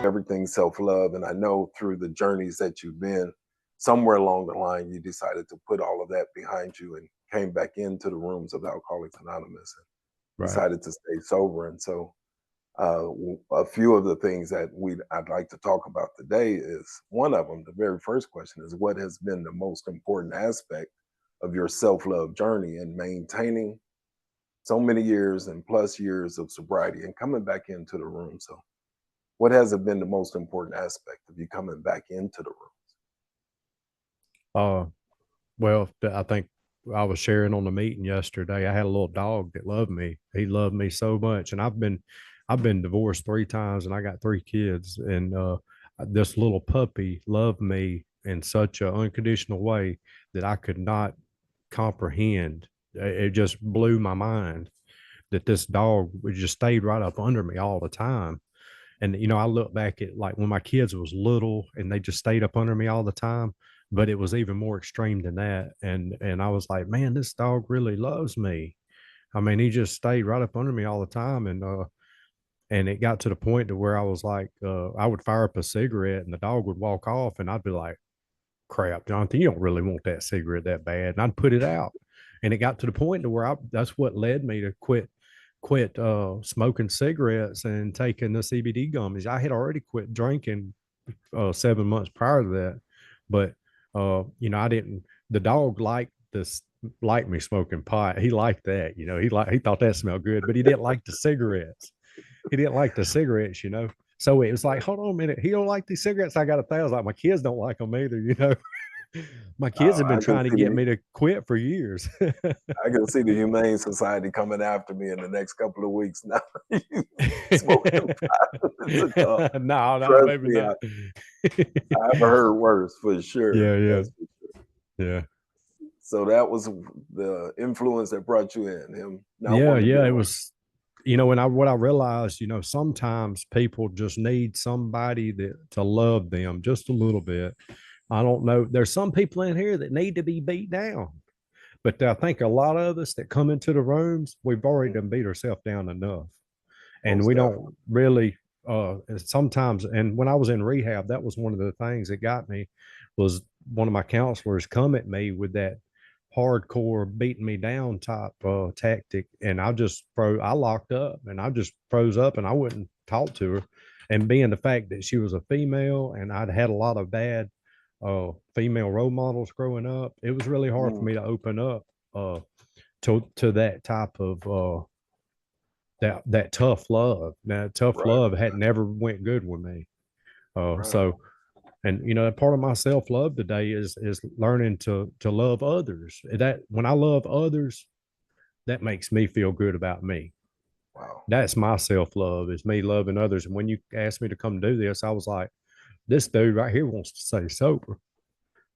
everything self-love. And I know through the journeys that you've been, somewhere along the line, you decided to put all of that behind you and came back into the rooms of Alcoholics Anonymous and Right. decided to stay sober. And so a few of the things that I'd like to talk about today is one of them. The very first question is, what has been the most important aspect of your self-love journey and maintaining so many years and plus years of sobriety and coming back into the room? So what has it been the most important aspect of you coming back into the room? Uh, well, I think I was sharing on the meeting yesterday. I had a little dog that loved me. He loved me so much, and I've been divorced 3 times, and I got 3 kids, and this little puppy loved me in such an unconditional way that I could not comprehend. It just blew my mind that this dog would just stayed right up under me all the time. And I look back at like when my kids was little and they just stayed up under me all the time, but it was even more extreme than that. And I was like, man, this dog really loves me. I mean, he just stayed right up under me all the time. And it got to the point to where I was like, I would fire up a cigarette and the dog would walk off and I'd be like, crap, Jonathan, you don't really want that cigarette that bad. And I'd put it out. And it got to the point to where that's what led me to quit smoking cigarettes and taking the CBD gummies. I had already quit drinking 7 months prior to that, but I didn't. The dog liked me smoking pot. He liked that. He thought that smelled good, but he didn't like the cigarettes. He didn't like the cigarettes. So it was like, hold on a minute, he don't like these cigarettes. I got a thousand. Like my kids don't like them either. My kids have been I can trying to see get me to quit for years. I can see the Humane Society coming after me in the next couple of weeks now. You smoking pot with the dog. No, no, Trust maybe me, not. I've heard worse for sure. Yeah, yeah, That's for sure. yeah, So that was the influence that brought you in, him not yeah, wanting to yeah. get It on. was, when what I realized, sometimes people just need somebody to love them just a little bit. I don't know. There's some people in here that need to be beat down, but I think a lot of us that come into the rooms, we've already done beat ourselves down enough, and Most we definitely. don't really. Sometimes, and when I was in rehab, that was one of the things that got me. Was one of my counselors come at me with that hardcore beating me down type tactic, and I locked up and I just froze up and I wouldn't talk to her. And being the fact that she was a female and I'd had a lot of bad female role models growing up, it was really hard for Mm, me to open up uh, to that type of that tough love. Now, tough right, love had never went good with me. right. So, and part of my self love today is learning to love others. That when I love others, that makes me feel good about me. Wow. That's my self love, is me loving others. And when you asked me to come do this, I was like, this dude right here wants to stay sober.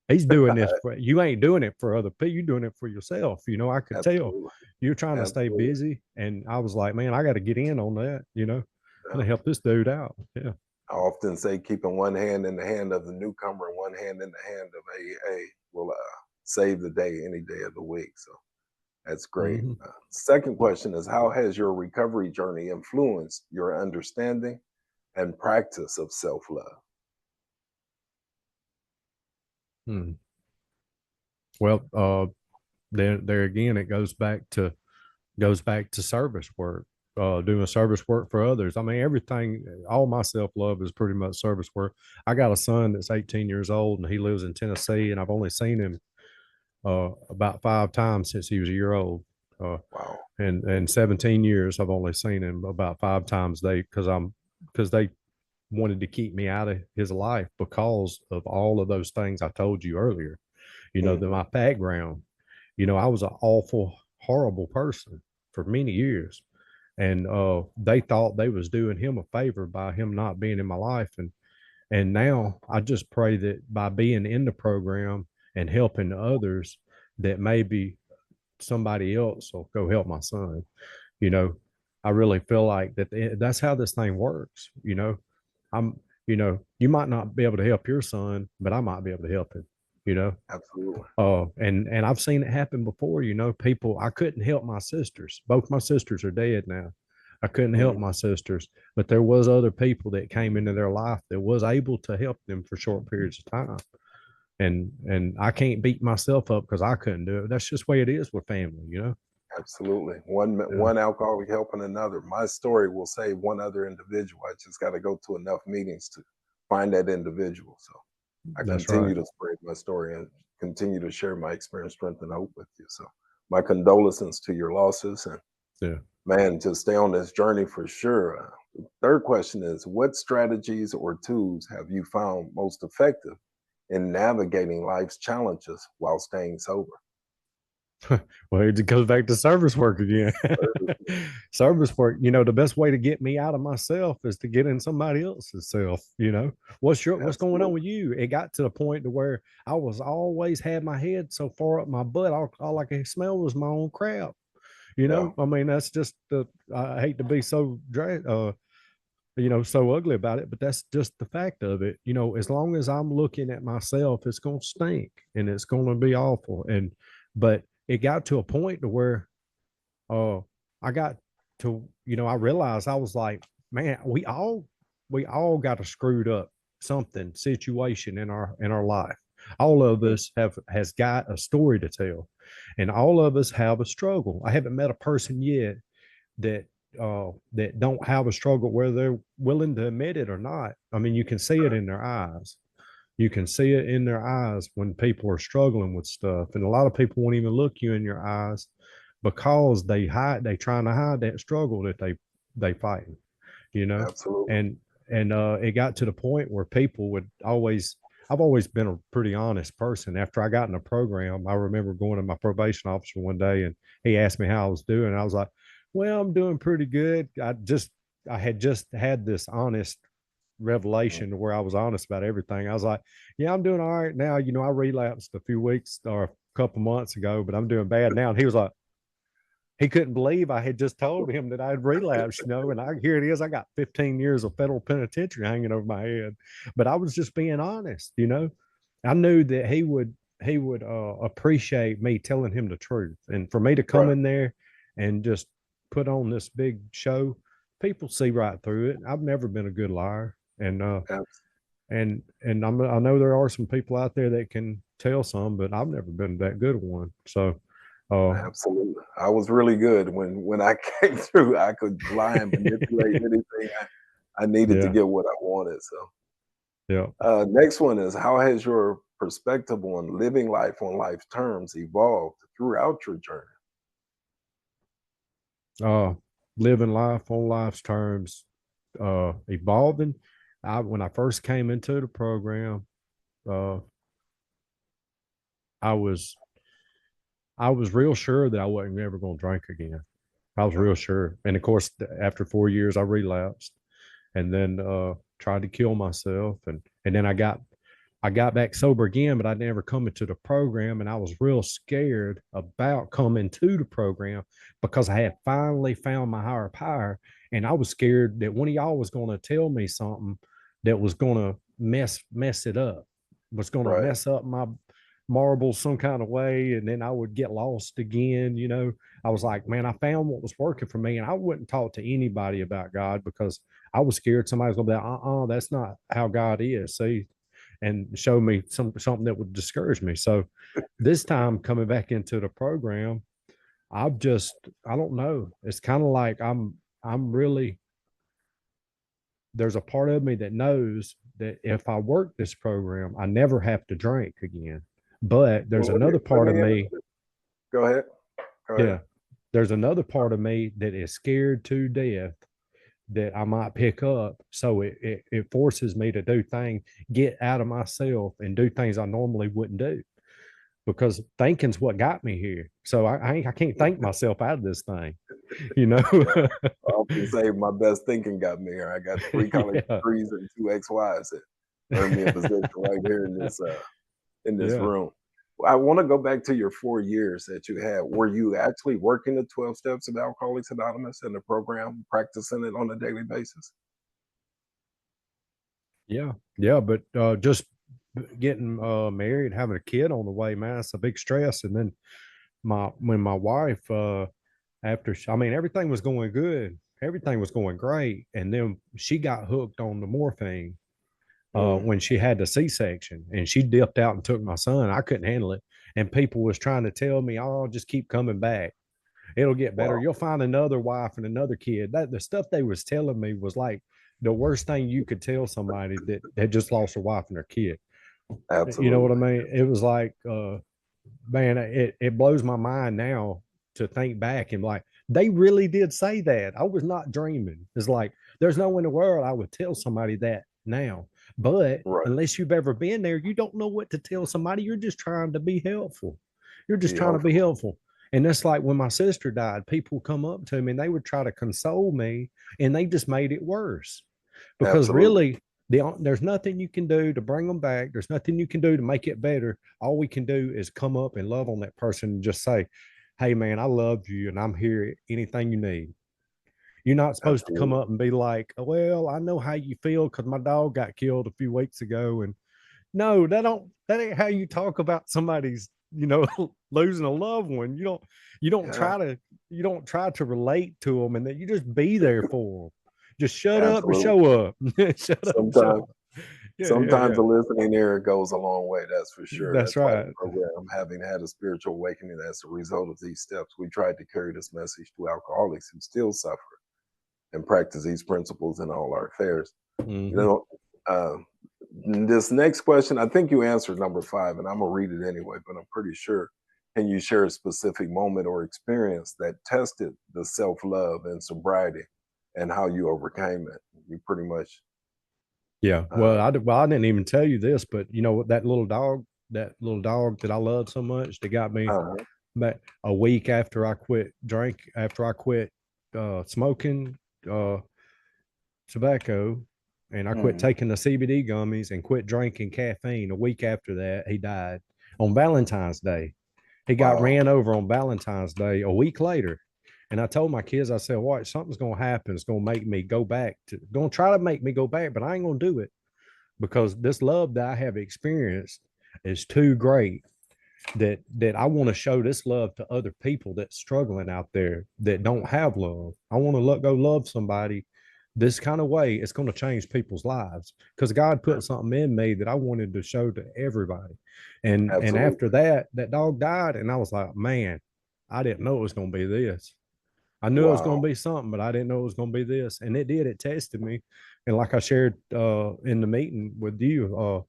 He's doing this for you. Ain't doing it for other people. You're doing it for yourself. I could tell Absolutely. you're trying to stay Absolutely. busy. And I was like, man, I got to get in on that. Yeah. And help this dude out. Yeah. I often say keeping one hand in the hand of the newcomer and one hand in the hand of AA will save the day any day of the week. So that's great. Mm-hmm. Second question is, how has your recovery journey influenced your understanding and practice of self-love? Hmm. Well, there again, it goes back to service work, doing service work for others. I mean, everything, all my self love is pretty much service work. I got a son that's 18 years old and he lives in Tennessee, and I've only seen him about 5 times since he was a year old. Uh, Wow. and 17 years, I've only seen him about 5 times. Because they wanted to keep me out of his life because of all of those things I told you earlier. Hmm. My background. I was an awful, horrible person for many years, and they thought they was doing him a favor by him not being in my life. And now I just pray that by being in the program and helping others, that maybe somebody else will go help my son. You know, I really feel like that's how this thing works. I'm, you might not be able to help your son, but I might be able to help him. You know, Absolutely. and I've seen it happen before. People, I couldn't help my sisters. Both my sisters are dead now. I couldn't help Mhm. my sisters, but there was other people that came into their life that was able to help them for short periods of time. And I can't beat myself up because I couldn't do it. That's just the way it is with family, you know? Absolutely. Yeah, One alcoholic helping another. My story will save one other individual. I just got to go to enough meetings to find that individual. So I that's right. continue to spread my story and continue to share my experience, strength, and hope with you. So my condolences to your losses, and Yeah. man, just stay on this journey for sure. Third question is, what strategies or tools have you found most effective in navigating life's challenges while staying sober? Well, it goes back to service work again. Service work, the best way to get me out of myself is to get in somebody else's self. What's going on Absolutely. with you? It got to the point to where I was always had my head so far up my butt, all I could smell was my own crap. Yeah. I mean, that's just I hate to be so so ugly about it, but that's just the fact of it. As long as I'm looking at myself, it's going to stink and it's going to be awful. But it got to a point to where, uh, I got I realized I was like, man, we all got a screwed up something situation in our life. All of Mhm. us has got a story to tell, and all of us have a struggle. I haven't met a person yet that that don't have a struggle, whether they're willing to admit it or not. I mean, you can see it in their eyes. You can see it in their eyes when people are struggling with stuff, and a lot of people won't even look you in your eyes because they trying to hide that struggle that they fighting, you know. Absolutely. And it got to the point where people would always I've always been a pretty honest person. After I got in a program, I remember going to my probation officer one day and he asked me how I was doing. I was like, well, I'm doing pretty good. I had just had this honest Mhm. revelation to where I was honest about everything. I was like, yeah, I'm doing all right now. I relapsed a few weeks or a couple months ago, but I'm doing bad now. And he was like, he couldn't believe I had just told him that I had relapsed, and here it is. I got 15 years of federal penitentiary hanging over my head, but I was just being honest. I knew that he would appreciate me telling him the truth, and for me to come Right. in there and just put on this big show, people see right through it. I've never been a good liar, Abs- I know there are some people out there that can tell some, but I've never been that good one. So, uh, Absolutely. I was really good when I came through. I could lie and manipulate anything I needed to yeah, get what I wanted. So, yeah. next one is, how has your perspective on living life on life's terms evolved throughout your journey? uh Living life on life's terms, evolving. When I first came into the program, uh I was I was real sure that I wasn't ever going to drink again. I was Yeah. real sure. And of course, after 4 years I relapsed and then tried to kill myself, and then I got back sober again, but I never come into the program. And I was real scared about coming to the program because I had finally found my higher power. And I was scared that one of y'all was going to tell me something that was going to mess it up, was going to Right. mess up my marbles some kind of way. And then I would get lost again. I was like, man, I found what was working for me. And I wouldn't talk to anybody about God because I was scared somebody's going to be like, that's not how God is. See, and show me something that would discourage me. So this time coming back into the program, I don't know. It's kind of like I'm really there's a part of me that knows that if I work this program, I never have to drink again. But Well, there's another let part of me me, go ahead. Go ahead. yeah, there's another part of me that is scared to death that I might pick up. So it forces me to get out of myself and do things I normally wouldn't do because thinking's what got me here. So I can't think myself out of this thing, you know? Yeah. I often say my best thinking got me here. I got three college Yeah. degrees and two ex-wives that earned me a position right here in this Yeah. room. I want to go back to your 4 years that you had. Were you actually working the 12 steps of Alcoholics Anonymous in the program, practicing it on a daily basis? Yeah. Yeah. But just getting married, having a kid on the way, man, it's a big stress. And then when my wife, I mean, everything was going good. everything was going great. And then she got hooked on the morphine Mm. when she had the C-section, and she dipped out and took my son. I couldn't handle it. And people was trying to tell me, oh, just keep coming back. It'll get better. Wow. You'll find another wife and another kid. That the stuff they was telling me was like the worst thing you could tell somebody that had just lost a wife and their kid. You know what I Absolutely. mean? It was like, man, it blows my mind now to think back and like, they really did say that. I was not dreaming. It's like, there's no in the world I would tell somebody that now. But Right. unless you've ever been there, you don't know what to tell somebody. You're just trying to be helpful. You're just Be trying to be helpful. helpful. And that's like when my sister died, people come up to me and they would try to console me, and they just made it worse because Absolutely. really there's nothing you can do to bring them back. There's nothing you can do to make it better. All we can do is come up and love on that person and just say, hey, man, I love you and I'm here. Anything you need. You're not supposed to come Absolutely. up and be like, well, I know how you feel because my dog got killed a few weeks ago. And no, that ain't how you talk about somebody's, losing a loved one. You don't Yeah. try to, you don't try to relate to them, and that you just be there for them. Just shut up and Absolutely. show up. Shut up and show Sometimes, up. Yeah, yeah, sometimes yeah. a listening ear goes a long way. That's for sure. That's That's why the right. program, having had a spiritual awakening as a result of these steps, we tried to carry this message to alcoholics who still suffer and practice these principles in all our affairs. You Hmm. know, uh, this next question, I think you answered number 5, and I'm gonna read it anyway, but I'm pretty sure. Can you share a specific moment or experience that tested the self-love and sobriety and how you overcame it? You pretty much Yeah. uh, Well, I didn't even tell you this, but that little dog that I love so much, that got me uh back a week after I quit smoking uh, tobacco, and I quit mhm. taking the CBD gummies and quit drinking caffeine. A week after that, he died on Valentine's Day. He got Wow. ran over on Valentine's Day a week later. And I told my kids, I said, watch, something's going to happen. It's going to make me go back going to try to make me go back, but I ain't going to do it because this love that I have experienced is too great that I want to show this love to other people that's struggling out there that don't have love. I want to let go love somebody this kind of way. It's going to change people's lives because God put something in me that I wanted to show to everybody. And after Absolutely. that, that dog died, and I was like, man, I didn't know it was going to be this. I knew it was Wow. going to be something, but I didn't know it was going to be this. And it did. It tested me. And like I shared in the meeting with you,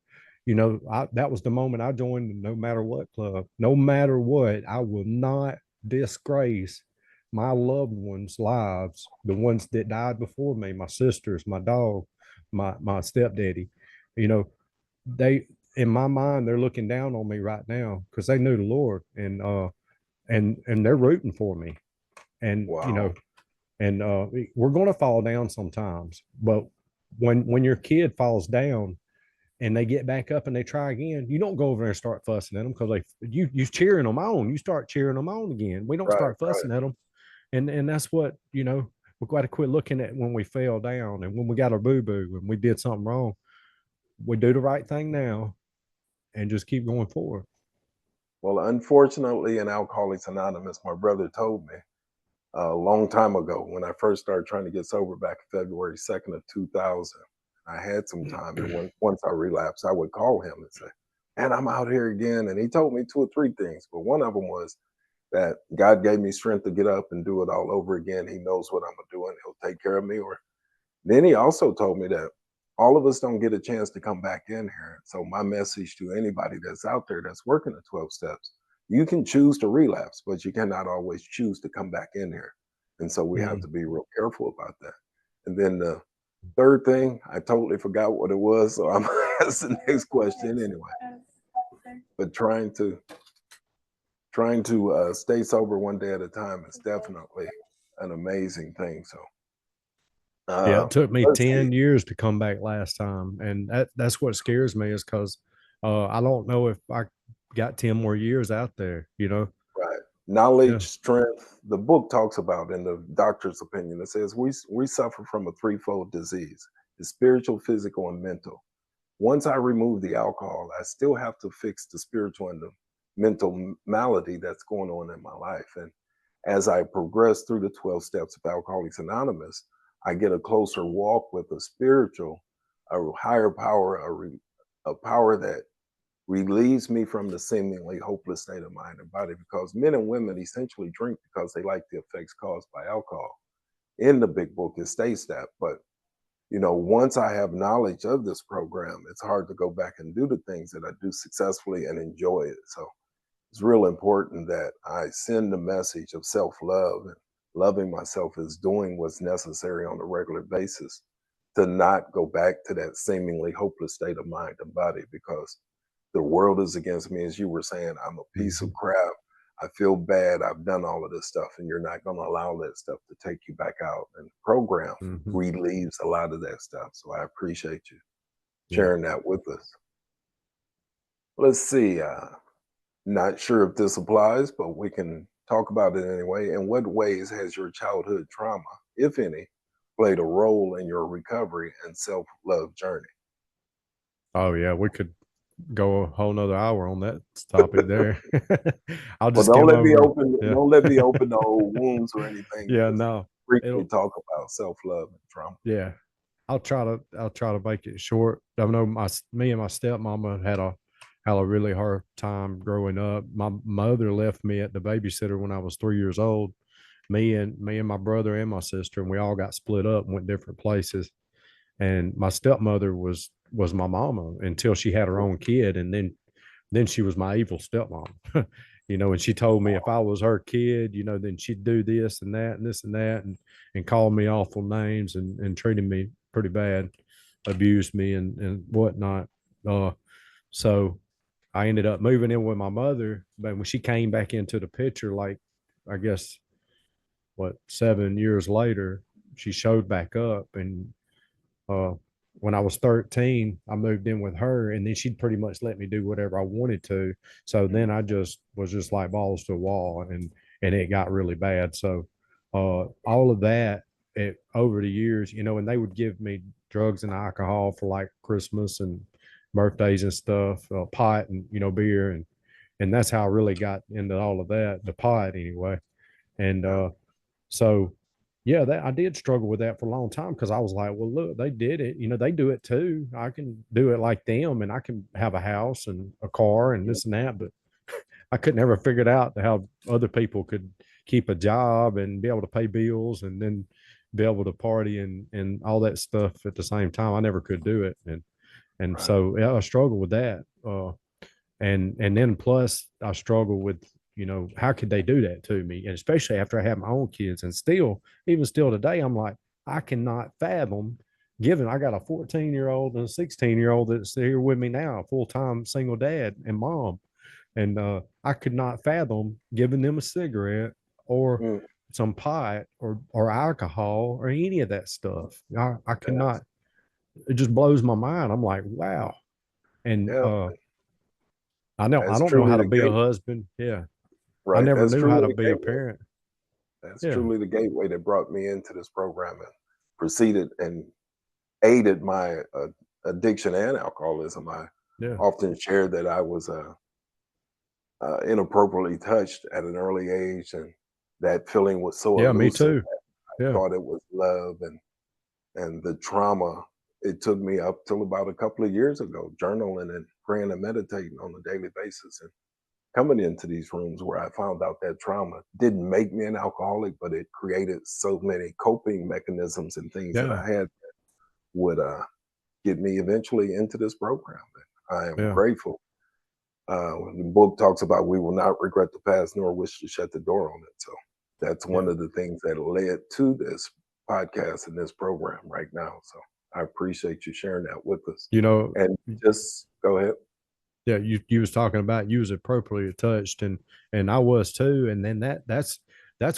that was the moment I joined the No Matter What Club. No matter what, I will not disgrace my loved ones' lives, the ones that died before me, my sisters, my dog, my stepdaddy. You know, they in my mind, they're looking down on me right now because they knew the Lord, and they're rooting for me. And Wow. we're going to fall down sometimes, but when your kid falls down and they get back up and they try again, you don't go over there and start fussing at them because you cheering them on. You start cheering them on again. We don't Right, start right. fussing at them, and that's what we got to quit looking at when we fell down and when we got our boo boo and we did something wrong. We do the right thing now and just keep going forward. Well, unfortunately, in Alcoholics Anonymous, my brother told me a long time ago when I first started trying to get sober back February 2nd of 2000. I had some time, and once I relapsed, I would call him and say, "Man, I'm out here again." And he told me 2 or 3 things, but one of them was that God gave me strength to get up and do it all over again. He knows what I'm gonna do, and He'll take care of me. Or then he also told me that all of us don't get a chance to come back in here. So my message to anybody that's out there that's working the 12 steps, you can choose to relapse, but you cannot always choose to come back in here. And so we have Mm. to be real careful about that. And then the third thing, I totally forgot what it was. So I'm gonna ask the next question anyway. But trying to stay sober one day at a time is definitely an amazing thing. So Yeah, it took me let's see. 10 years to come back last time. And that's what scares me is because I don't know if I got 10 more years out there. Right. Yeah. Knowledge, strength. The book talks about, in the doctor's opinion, it says we suffer from a threefold disease: the spiritual, physical, and mental. Once I remove the alcohol, I still have to fix the spiritual and the mental malady that's going on in my life. And as I progress through the 12 steps of Alcoholics Anonymous, I get a closer walk with a spiritual, a higher power, a power that relieves me from the seemingly hopeless state of mind and body, because men and women essentially drink because they like the effects caused by alcohol. In the big book, it states that. But, once I have knowledge of this program, it's hard to go back and do the things that I do successfully and enjoy it. So it's real important that I send the message of self-love, and loving myself is doing what's necessary on a regular basis to not go back to that seemingly hopeless state of mind and body, because the world is against me. As you were saying, I'm a piece of Mhm. crap. I feel bad. I've done all of this stuff, and you're not going to allow that stuff to take you back out. And the program Mhm. relieves a lot of that stuff. So I appreciate you Yeah. sharing that with us. Let's see. Not sure if this applies, but we can talk about it anyway. In what ways has your childhood trauma, if any, played a role in your recovery and self love journey? Oh yeah, we could go a whole nother hour on that topic there. I'll Well, just skim over. Yeah. don't let me open the old wounds or anything. Yeah, Just no. briefly It'll talk about self love and trauma. yeah. I'll try to make it short. I know me and my stepmama had a really hard time growing up. My mother left me at the babysitter when I was 3 years old. Me and my brother and my sister, and we all got split up and went different places. And my stepmother was my mama until she had her own kid, and then she was my evil stepmom. And she told me if I was her kid, then she'd do this and that and this and that, and call me awful names, and treated me pretty bad, abused me and whatnot. So I ended up moving in with my mother, but when she came back into the picture, like I guess 7 years later, she showed back up. And uh, when I was 13, I moved in with her, and then she'd pretty much let me do whatever I wanted to. So then I just was just like balls to a wall, and it got really bad. So all of that, over the years, and they would give me drugs and alcohol for like Christmas and birthdays and stuff, pot and beer, and that's how I really got into all of that, the pot anyway. And Yeah, so, yeah, that I did struggle with that for a long time, because I was like, well, look, they did it. They do it too. I can do it like them, and I can have a house and a car and yeah, this and that. But I could never figured out how other people could keep a job and be able to pay bills and then be able to party and all that stuff at the same time. I never could do it. And right. so yeah, I struggled with that. And then plus I struggle with, how could they do that to me? And especially after I had my own kids, and even still today, I'm like, I cannot fathom, given I got a 14-year-old and a 16-year-old that's here with me now, full-time single dad and mom. And I could not fathom giving them a cigarette or Mm, some pot or alcohol or any of that stuff. I could yes, not. It just blows my mind. I'm like, wow. And yeah, I that's don't know truly how to the be a gate. husband. Yeah. I Right, never that's knew how truly to the be a gateway. parent. That's Yeah. truly the gateway that brought me into this program and proceeded and aided my addiction and alcoholism. I Yeah. often shared that I was inappropriately touched at an early age, and that feeling was so Yeah. Me elusive. too. I Yeah. thought it was love, and the trauma. It took me up till about a couple of years ago, journaling and praying and meditating on a daily basis, and coming into these rooms where I found out that trauma didn't make me an alcoholic, but it created so many coping mechanisms and things that Yeah. I had would get me eventually into this program. And I am Yeah. grateful. The book talks about we will not regret the past nor wish to shut the door on it. So that's one Yeah. of the things that led to this podcast and this program right now. So I appreciate you sharing that with us. You know, And just go ahead. yeah, you was talking about you was appropriately touched, and I was too. And then that's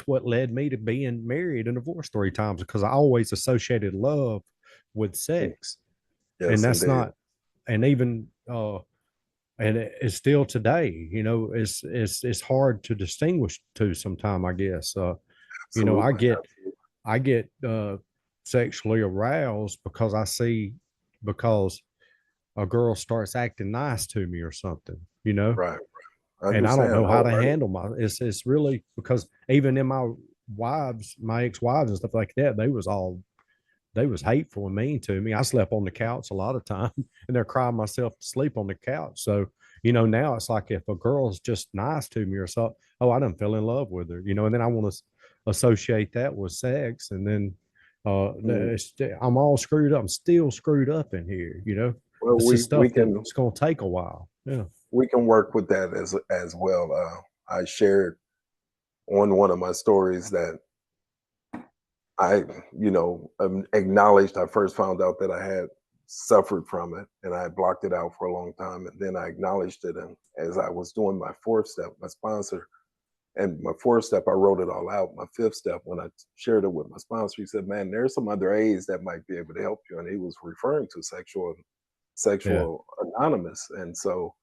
what led me to being married and divorced 3 times, because I always associated love with Mm, sex. And yes, that's indeed. not, and even and it's still today, it's hard to distinguish two sometime, I guess. You know, I Absolutely. get Absolutely. I get sexually aroused because a girl starts acting nice to me or something. Right. I and I don't understand know how to wholeheartedly. handle it's really because even in my ex-wives and stuff like that, they was hateful and mean to me. I slept on the couch a lot of time and they're crying myself to sleep on the couch. So, now it's like if a girl's just nice to me or something, oh, I done fell in love with her, and then I want to associate that with sex. And then Mm. I'm all screwed up. I'm still screwed up in here. Well, This is we stuff can that's going to take a while. Yeah. work with that as well. I shared on one of my stories that I, acknowledged I first found out that I had suffered from it and I blocked it out for a long time. And then I acknowledged it. And as I was doing my fourth step, my sponsor, and my fourth step, I wrote it all out. My fifth step, when I shared it with my sponsor, he said, "Man, there's some other A's that might be able to help you." And he was referring to Yeah. sexual anonymous. And so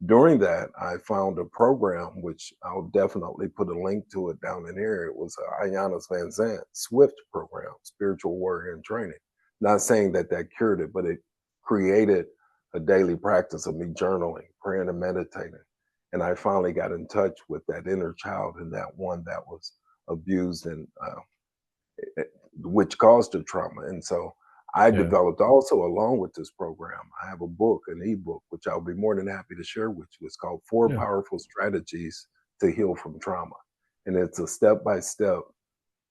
during that, I found a program which I'll definitely put a link to it down in here. It was a Ayanna's Van Zant Swift program, spiritual warrior and training. Not saying that that cured it, but it created a daily practice of me journaling, praying, and meditating. And I finally got in touch with that inner child and that one that was abused and which caused the trauma. And so I Yeah. developed also along with this program, I have a book, an ebook, which I'll be more than happy to share with you. It's called Four Yeah. Powerful Strategies to Heal from Trauma. And it's a step-by-step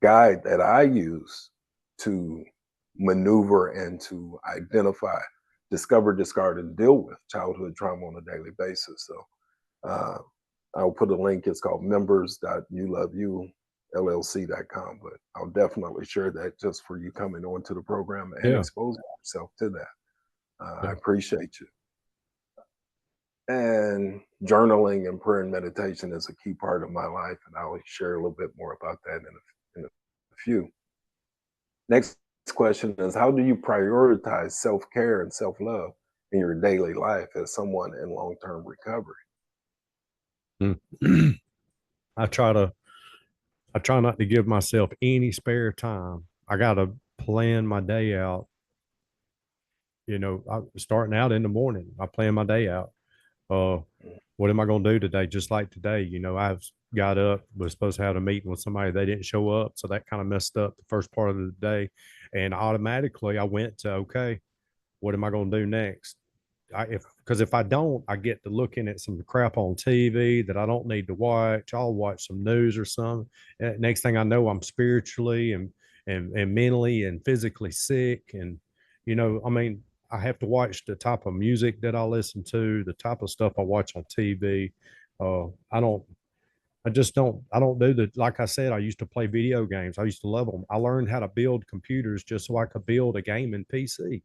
guide that I use to maneuver and to identify, discover, discard, and deal with childhood trauma on a daily basis. So uh, I'll put a link. It's called members.youloveyoullc.com. But I'll definitely share that just for you coming onto the program and Yeah. exposing yourself to that. I Yeah. appreciate you. And journaling and prayer and meditation is a key part of my life. And I'll share a little bit more about that in a few. Next question is, how do you prioritize self care and self love in your daily life as someone in long term recovery? Mm. I try to I try not to give myself any spare time. I got to plan my day out. Starting out in the morning, I plan my day out. Uh, what am I going to do today? Just like today, I've got up, was supposed to have a meeting with somebody. They didn't show up. So that kind of messed up the first part of the day. And automatically I went to, okay, what am I going to do next? If I don't, I get to looking at some crap on TV that I don't need to watch. I'll watch some news or something. Next thing I know, I'm spiritually and mentally and physically sick. And I mean, I have to watch the type of music that I listen to, the type of stuff I watch on TV. I don't. I just don't. I don't do the. Like I said, I used to play video games. I used to love them. I learned how to build computers just so I could build a gaming PC.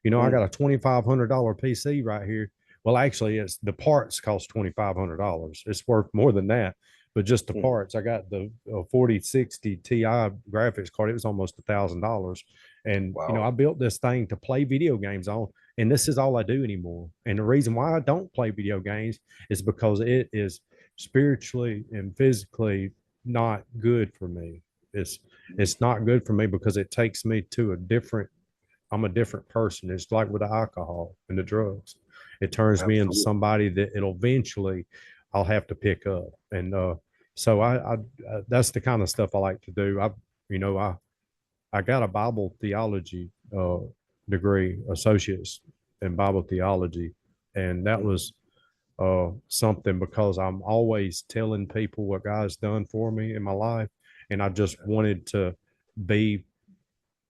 I Mm, got a $2,500 PC right here. Well, actually, it's the parts cost $2,500. It's worth more than that, but just the mm, parts. I got the 4060 Ti graphics card. It was almost $1,000, and wow. I built this thing to play video games on, and this is all I do anymore. And the reason why I don't play video games is because it is spiritually and physically not good for me. It's Mm, it's not good for me because it takes me to a different I'm a different person. It's like with the alcohol and the drugs. It turns me into absolutely. somebody that it'll eventually I'll have to pick up. And so that's the kind of stuff I like to do. You know, I got a Bible theology degree, associates in Bible theology, and that Mm, was something because I'm always telling people what God's done for me in my life, and I just wanted to be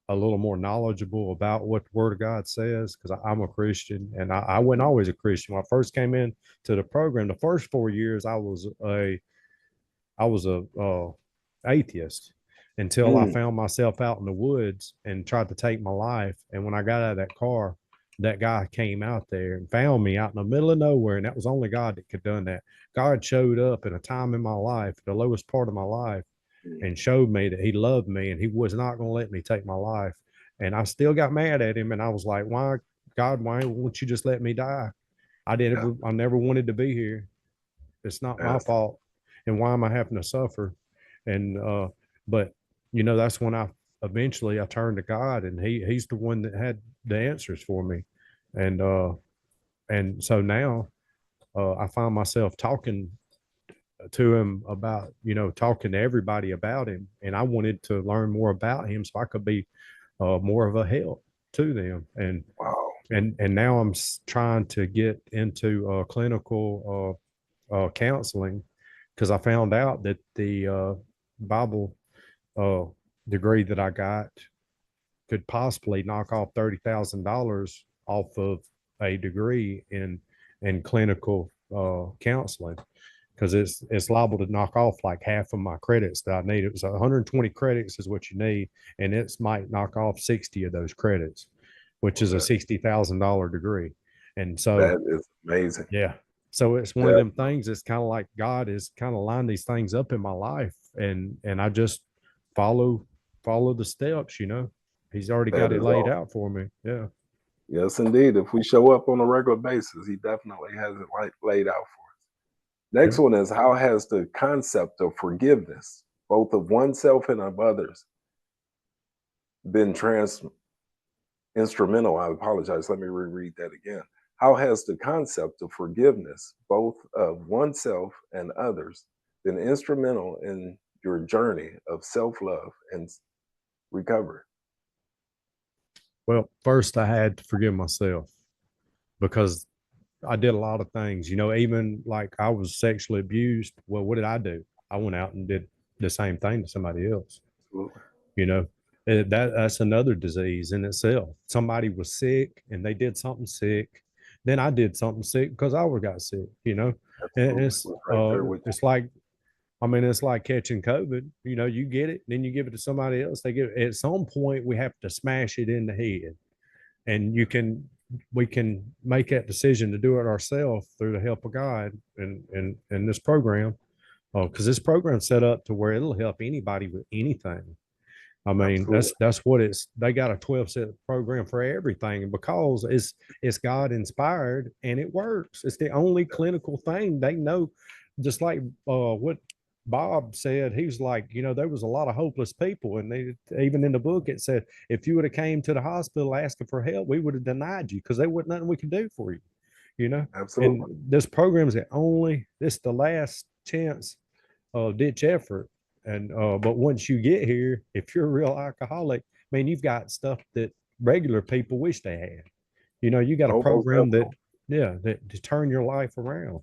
a little more knowledgeable about what the Word of God says because I'm a Christian and I wasn't always a Christian. When I first came in to the program, the first 4 years I was a atheist until I mm, found myself out in the woods and tried to take my life. And when I got out of that car, that guy came out there and found me out in the middle of nowhere, and that was only God that could have done that. God showed up in a time in my life, the lowest part of my life, mm. and showed me that he loved me and he was not going to let me take my life. And I still got mad at him. And I was like, why, God, why won't you just let me die? Yeah, I never wanted to be here. It's not my yes, fault. And why am I having to suffer? And, but that's when eventually I turned to God and he's the one that had the answers for me. And, and so now I find myself talking to him about, talking to everybody about him. And I wanted to learn more about him so I could be more of a help to them. Wow. And now I'm trying to get into clinical counseling because I found out that the Bible uh, degree that I got could possibly knock off $30,000 off of a degree in clinical counseling because it's liable to knock off like half of my credits that I need. It was 120 credits is what you need, and it's might knock off 60 of those credits, which Well, is a $60,000 degree. And so, that is amazing. yeah, so it's one of Yeah, them things. It's kind of like God is kind of lined these things up in my life, and I just follow follow the steps. He's already that got it is laid all. out for me. Yeah. Yes, indeed. If we show up on a regular basis, he definitely has it laid out for us. Next Yep. one is, how has the concept of forgiveness, both of oneself and of others, been instrumental? I apologize. Let me reread that again. How has the concept of forgiveness, both of oneself and others, been instrumental in your journey of self love and recovery? Well, first I had to forgive myself because I did a lot of things. Even like I was sexually abused. Well, what did I do? I went out and did the same thing to somebody else. Absolutely. You know, that's another disease in itself. Somebody was sick and they did something sick. Then I did something sick because I got sick. And Absolutely. Was right there with it's like, I mean, it's like catching COVID. You get it, then you give it to somebody else. They get it. At some point, we have to smash it in the head, and we can make that decision to do it ourselves through the help of God and this program. Because this program's set up to where it'll help anybody with anything. I you. mean, Absolutely. that's what it's. They got a 12-step program for everything, and because it's God inspired and it works. It's the only clinical thing they know. Just like what Bob said, he was like, there was a lot of hopeless people, and they even in the book it said if you would have came to the hospital asking for help, we would have denied you because there wasn't nothing we could do for you. You know, and Absolutely. this program is the last chance ditch effort. And but once you get here, if you're a real alcoholic, man, you've got stuff that regular people wish they had. You got a Oh, most program that, definitely. yeah, that to turn your life around.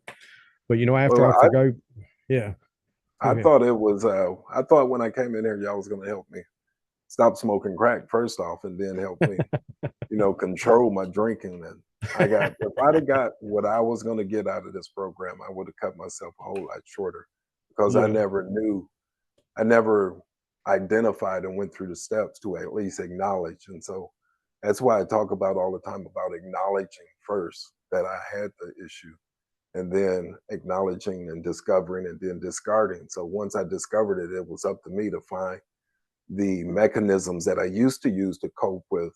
But Well, after I forgo, yeah, go I ahead. thought it was I thought when I came in here y'all was gonna help me stop smoking crack first off and then help me, control my drinking. And if I'd have got what I was gonna get out of this program, I would have cut myself a whole lot shorter because Yeah. I never identified and went through the steps to at least acknowledge. And so that's why I talk about all the time about acknowledging first that I had the issue and then acknowledging and discovering and then discarding. So once I discovered it, it was up to me to find the mechanisms that I used to use to cope with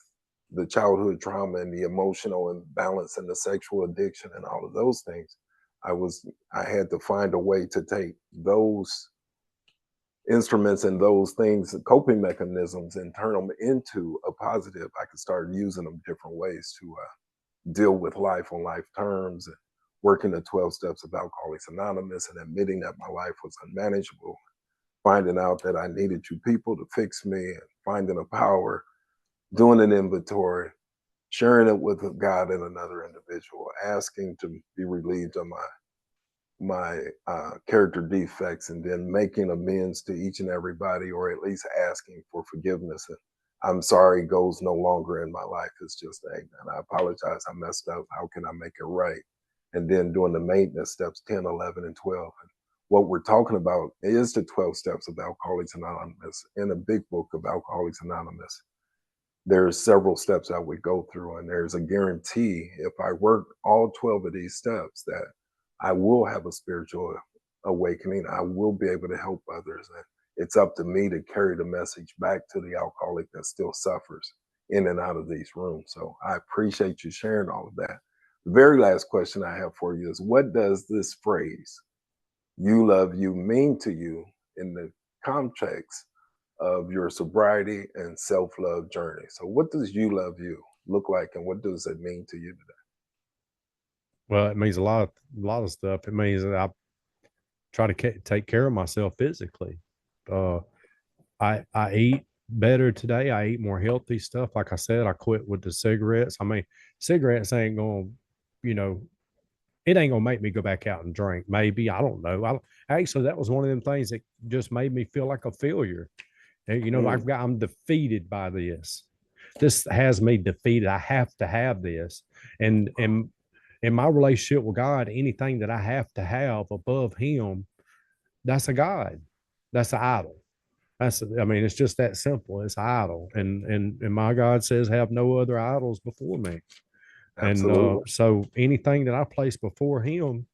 the childhood trauma and the emotional imbalance and the sexual addiction and all of those things. I had to find a way to take those instruments and those things, coping mechanisms, and turn them into a positive. I could start using them different ways to deal with life on life terms, and working the 12 steps of Alcoholics Anonymous and admitting that my life was unmanageable, finding out that I needed you people to fix me, and finding a power, doing an inventory, sharing it with God and another individual, asking to be relieved of my character defects, and then making amends to each and everybody, or at least asking for forgiveness. And I'm sorry goes no longer in my life. It's just, hey, man, I apologize. I messed up. How can I make it right? And then doing the maintenance steps 10, 11, and 12. And what we're talking about is the 12 steps of Alcoholics Anonymous. In a big book of Alcoholics Anonymous, there's several steps that we go through, and there's a guarantee if I work all 12 of these steps that I will have a spiritual awakening. I will be able to help others. And it's up to me to carry the message back to the alcoholic that still suffers in and out of these rooms. So I appreciate you sharing all of that. The very last question I have for you is, what does this phrase, you love you, mean to you in the context of your sobriety and self-love journey? So what does you love you look like, and what does it mean to you today? Well, it means a lot of stuff. It means that I try to take care of myself physically. Uh, I eat better today. I eat more healthy stuff. Like I said, I quit with the cigarettes. I mean, cigarettes ain't going, you know, it ain't gonna make me go back out and drink. Maybe I don't know. Actually, that was one of them things that just made me feel like a failure. And, Mm, I'm defeated by this. This has me defeated. I have to have this, and in my relationship with God, anything that I have to have above Him, that's a God. That's an idol. I mean, it's just that simple. It's idol, and my God says, "Have no other idols before me." And absolutely. so anything that I place before him,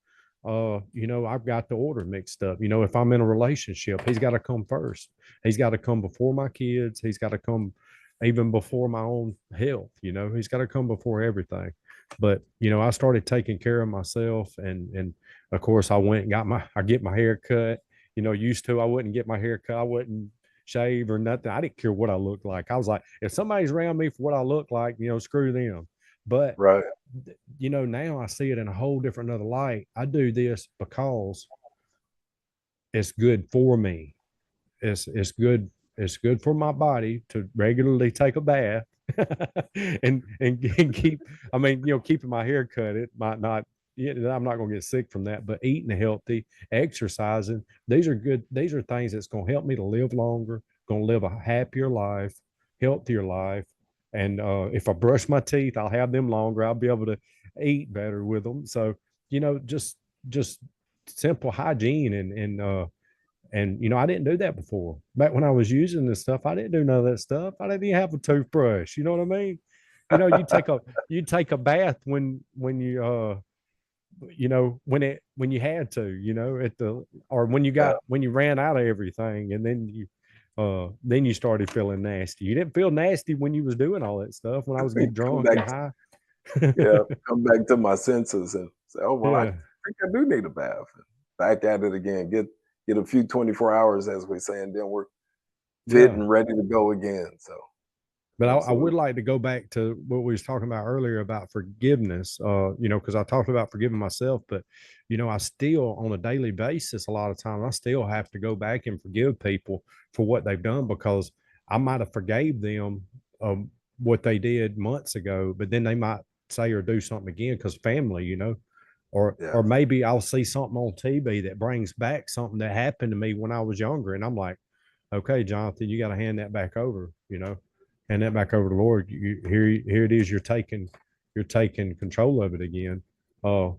I've got the order mixed up. If I'm in a relationship, he's got to come first. He's got to come before my kids. He's got to come even before my own health. He's got to come before everything. But I started taking care of myself, and of course, I get my hair cut. Used to I wouldn't get my hair cut. I wouldn't shave or nothing. I didn't care what I looked like. I was like, if somebody's around me for what I look like, screw them. But Right. now I see it in a whole different other light. I do this because it's good for me. It's good. It's good for my body to regularly take a bath and keep. I mean, keeping my hair cut. It might not. I'm not going to get sick from that. But eating healthy, exercising. These are good. These are things that's going to help me to live longer. Going to live a happier life, healthier life. And if I brush my teeth, I'll have them longer. I'll be able to eat better with them. So just simple hygiene and I didn't do that before. Back when I was using this stuff, I didn't do none of that stuff. I didn't even have a toothbrush. You know what I mean? You take a bath when you had to, at the or Yeah. when you ran out of everything, and then you started feeling nasty. You didn't feel nasty when you was doing all that stuff, when I was getting Come drunk back and to, high. yeah, come back to my senses and say, oh well, I Yeah. think I do need a bath. Back at it again. Get a few 24 hours, as we say, and then we're fit Yeah. and ready to go again. So But I would absolutely. like to go back to what we was talking about earlier about forgiveness, because I talked about forgiving myself, but I still on a daily basis, a lot of times I still have to go back and forgive people for what they've done, because I might have forgave them what they did months ago, but then they might say or do something again because family, or Yes. maybe I'll see something on TV that brings back something that happened to me when I was younger, and I'm like, okay, Jonathan, you got to hand that back over, hand that back over to the Lord. Here it is. You're taking control of it again. Uh,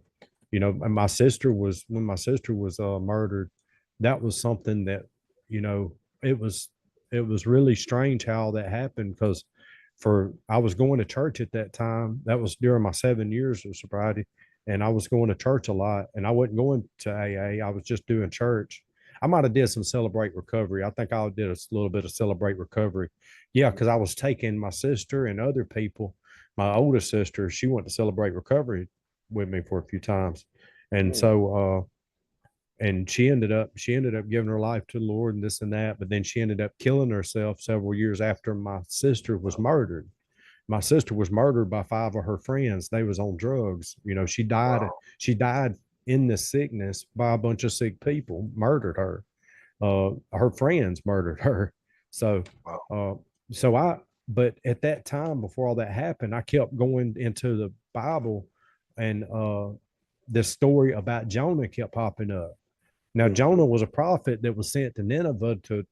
and my sister was when my sister was murdered. That was something that, you know, it was it was really strange how that happened, because for I was going to church at that time. That was during my 7 years of sobriety, and I was going to church a lot. And I wasn't going to AA. I was just doing church. I might have did some Celebrate Recovery. I think I did a little bit of Celebrate Recovery. Yeah, because I was taking my sister and other people. My oldest sister, she went to Celebrate Recovery with me for a few times, and Mm, and she ended up giving her life to the Lord and this and that. But then she ended up killing herself several years after my sister was wow. murdered. My sister was murdered by five of her friends. They was on drugs. She died. Wow. She died in the sickness by a bunch of sick people. Murdered her. Her friends murdered her. So, Wow. uh, so I. But at that time, before all that happened, I kept going into the Bible, and this story about Jonah kept popping up. Now, Hmm. Jonah was a prophet that was sent to Nineveh to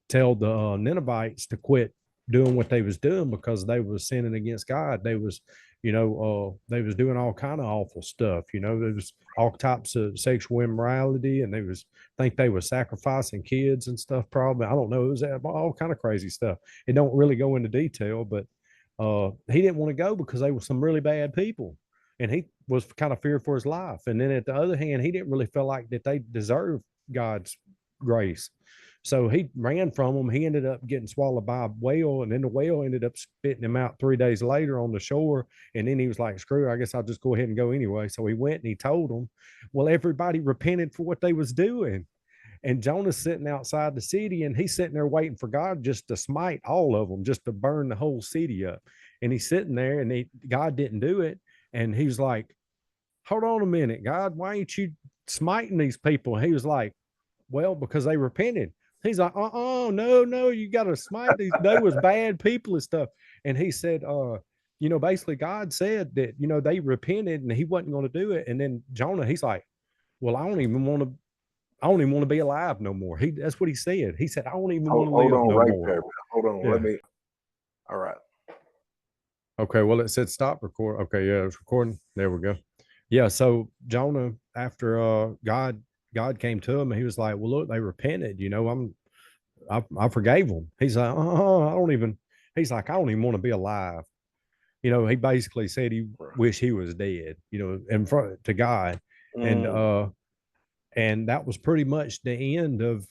tell the Ninevites to quit doing what they was doing because they was sinning against God. They was doing all kind of awful stuff. There was all types of sexual immorality, and they was sacrificing kids and stuff. Probably, I don't know. It was all kind of crazy stuff. It don't really go into detail, but he didn't want to go because they were some really bad people, and he was kind of feared for his life. And then at the other hand, he didn't really feel like that they deserved God's grace. So he ran from them. He ended up getting swallowed by a whale, and then the whale ended up spitting him out 3 days later on the shore. And then he was like, "Screw it, I guess I'll just go ahead and go anyway." So he went and he told them. Well, everybody repented for what they was doing. And Jonah's sitting outside the city, and he's sitting there waiting for God just to smite all of them, just to burn the whole city up. And he's sitting there, and God didn't do it. And he was like, hold on a minute, God, why ain't you smiting these people? And he was like, well, because they repented. He's like, no, no, you got to smite these. They was bad people and stuff. And he said, basically God said that, they repented and he wasn't going to do it. And then Jonah, he's like, well, I don't even want to be alive no more. That's what he said. He said, I don't even want to Hold live on no right more. there. Hold on. Let Yeah. me. All right. Okay. Well, it said stop record. Okay. Yeah, it's recording. There we go. Yeah. So Jonah, after God came to him and he was like, well, look, they repented. I forgave them. He's like, I don't even. He's like, I don't even want to be alive. He basically said he Right. wished he was dead. In front to God, and Mm, uh, and that was pretty much the end of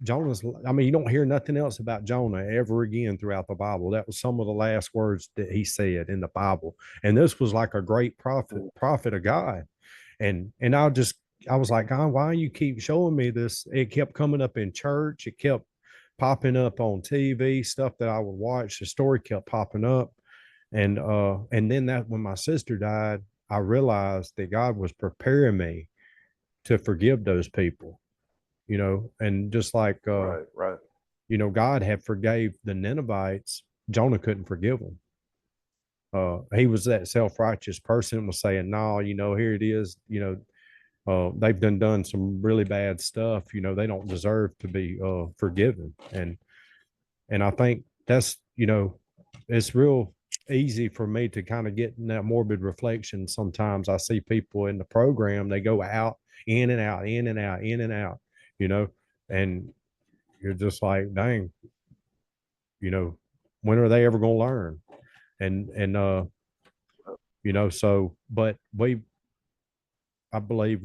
Jonah's. I mean, you don't hear nothing else about Jonah ever again throughout the Bible. That was some of the last words that he said in the Bible, and this was like a great prophet, mm, prophet of God. And I was like, God, why you keep showing me this? It kept coming up in church. It kept popping up on TV, stuff that I would watch. The story kept popping up. And then that when my sister died, I realized that God was preparing me to forgive those people, and just like right. Right. God had forgave the Ninevites, Jonah couldn't forgive them. He was that self-righteous person was saying, no, here it is, they've done some really bad stuff. They don't deserve to be forgiven. And I think that's it's real easy for me to kind of get in that morbid reflection. Sometimes I see people in the program, they go out, in and out, in and out, in and out, you know, and you're just like, dang, you know, when are they ever going to learn? And so, but I believe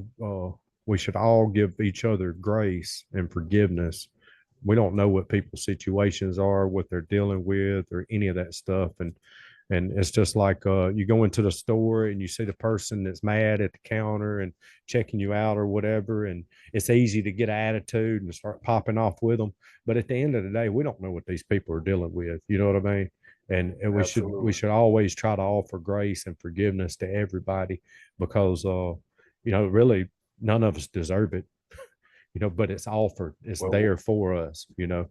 we should all give each other grace and forgiveness. We don't know what people's situations are, what they're dealing with, or any of that stuff. And it's just like you go into the store and you see the person that's mad at the counter and checking you out or whatever, and it's easy to get an attitude and start popping off with them. But at the end of the day, we don't know what these people are dealing with. You know what I mean? And we Absolutely. should always try to offer grace and forgiveness to everybody because really none of us deserve it, but it's offered, it's Well, there for us, work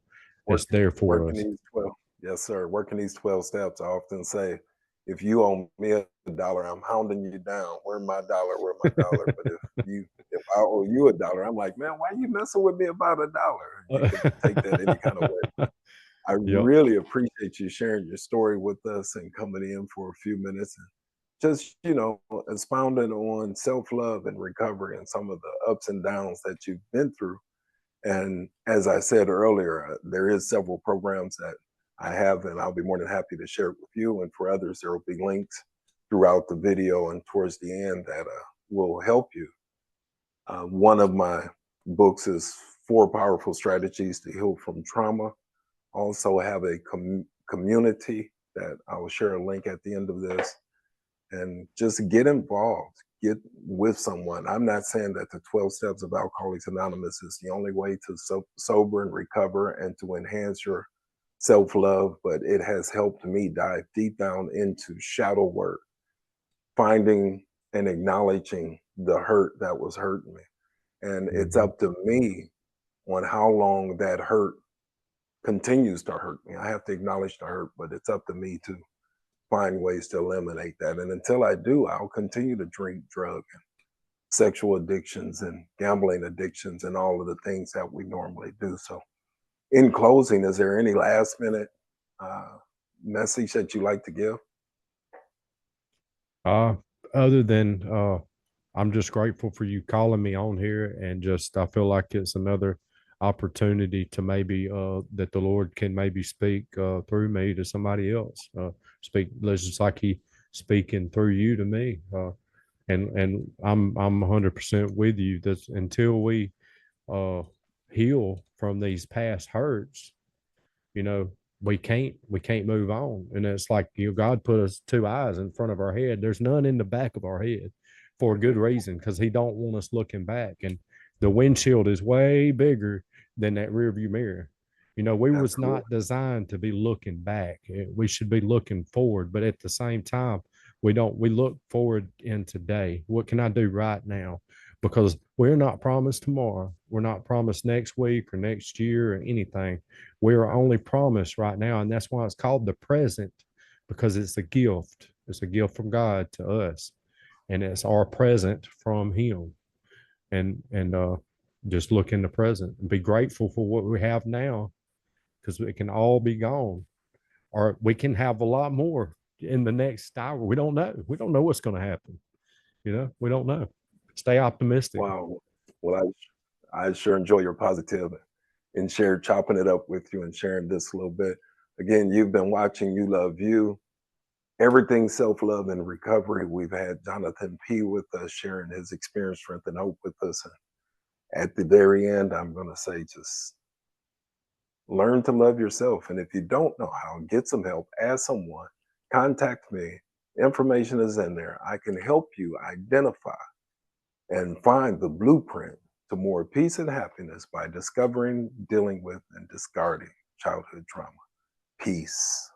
it's there for working us. these 12. Yes, sir. Working these 12 steps. I often say, if you owe me $1, I'm hounding you down. Where my dollar? Where my dollar? But if I owe you $1, I'm like, man, why are you messing with me about $1? You could take that any kind of way. But I Yep. really appreciate you sharing your story with us and coming in for a few minutes and just, expounding on self-love and recovery and some of the ups and downs that you've been through. And as I said earlier, there is several programs that I have, and I'll be more than happy to share it with you. And for others, there will be links throughout the video and towards the end that will help you. One of my books is Four Powerful Strategies to Heal from Trauma. Also have a community that I will share a link at the end of this, and just get involved, get with someone. I'm not saying that the 12 steps of Alcoholics Anonymous is the only way to sober and recover and to enhance your self-love, but it has helped me dive deep down into shadow work, finding and acknowledging the hurt that was hurting me. And it's Mhm. up to me on how long that hurt continues to hurt me. I have to acknowledge the hurt, but it's up to me to find ways to eliminate that. And until I do, I'll continue to drink, drug, and sexual addictions and gambling addictions and all of the things that we normally do. So, in closing, is there any last minute uh, message that you like to give? Uh, Other than I'm just grateful for you calling me on here, and just I feel like it's another opportunity to maybe that the Lord can maybe speak through me to somebody else. Speak just like He speaking through you to me. And I'm 100% with you. That until we uh, heal from these past hurts, you know we can't move on. And it's like, God put us two eyes in front of our head, there's none in the back of our head, for a good reason, because He don't want us looking back. And the windshield is way bigger than that rear view mirror. We was Absolutely. not designed to be looking back. We should be looking forward, but at the same time We look forward in today. What can I do right now? Because we're not promised tomorrow. We're not promised next week or next year or anything. We are only promised right now. And that's why it's called the present, because it's a gift. It's a gift from God to us. And it's our present from Him. And just look in the present and be grateful for what we have now, because it can all be gone. Or we can have a lot more in the next hour. We don't know. We don't know what's going to happen. We don't know. Stay optimistic. Wow. Well, I sure enjoy your positive and share chopping it up with you and sharing this a little bit. Again, you've been watching You Love You, Everything Self-Love and Recovery. We've had Jonathan P. with us sharing his experience, strength, and hope with us. And at the very end, I'm going to say just learn to love yourself. And if you don't know how, get some help, ask someone, contact me. Information is in there. I can help you identify and find the blueprint to more peace and happiness by discovering, dealing with, and discarding childhood trauma. Peace.